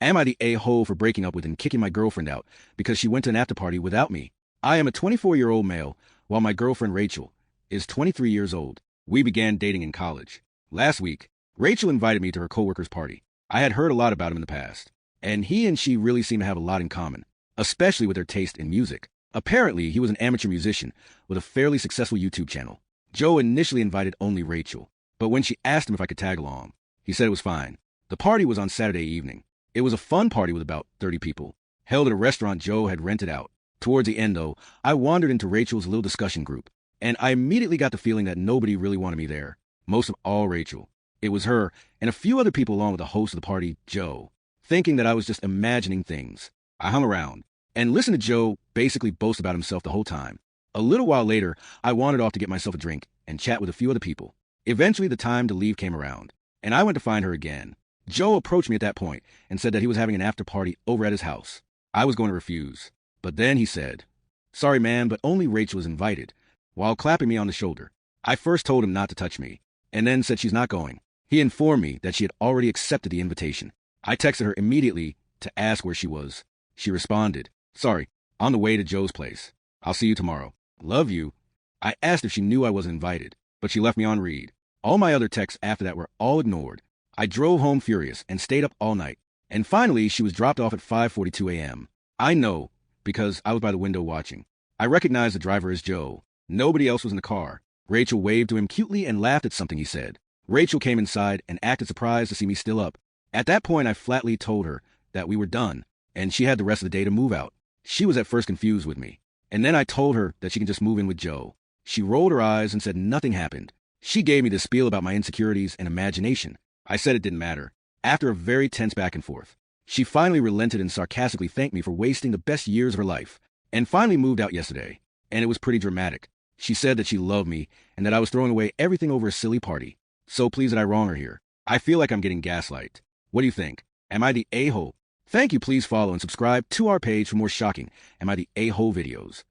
Am I the a-hole for breaking up with and kicking my girlfriend out because she went to an after party without me? I am a 24-year-old male, while my girlfriend Rachel is 23 years old. We began dating in college. Last week, Rachel invited me to her coworker's party. I had heard a lot about him in the past, and he and she really seem to have a lot in common, especially with their taste in music. Apparently, he was an amateur musician with a fairly successful YouTube channel. Joe initially invited only Rachel, but when she asked him if I could tag along, he said it was fine. The party was on Saturday evening. It was a fun party with about 30 people, held at a restaurant Joe had rented out. Towards the end, though, I wandered into Rachel's little discussion group, and I immediately got the feeling that nobody really wanted me there, most of all Rachel. It was her and a few other people along with the host of the party, Joe, thinking that I was just imagining things. I hung around and listened to Joe basically boast about himself the whole time. A little while later, I wandered off to get myself a drink and chat with a few other people. Eventually, the time to leave came around, and I went to find her again. Joe approached me at that point and said that he was having an after party over at his house. I was going to refuse, but then he said, "Sorry, man, but only Rachel is invited," while clapping me on the shoulder. I first told him not to touch me, and then said she's not going. He informed me that she had already accepted the invitation. I texted her immediately to ask where she was. She responded, "Sorry, on the way to Joe's place. I'll see you tomorrow. Love you." I asked if she knew I wasn't invited, but she left me on read. All my other texts after that were all ignored. I drove home furious and stayed up all night. And finally, she was dropped off at 5:42 a.m. I know, because I was by the window watching. I recognized the driver as Joe. Nobody else was in the car. Rachel waved to him cutely and laughed at something he said. Rachel came inside and acted surprised to see me still up. At that point, I flatly told her that we were done, and she had the rest of the day to move out. She was at first confused with me, and then I told her that she can just move in with Joe. She rolled her eyes and said nothing happened. She gave me the spiel about my insecurities and imagination. I said it didn't matter. After a very tense back and forth, she finally relented and sarcastically thanked me for wasting the best years of her life, and finally moved out yesterday, and it was pretty dramatic. She said that she loved me and that I was throwing away everything over a silly party. So pleased that I wrong her here. I feel like I'm getting gaslight. What do you think? Am I the a-hole? Thank you. Please follow and subscribe to our page for more shocking Am I the a-hole videos.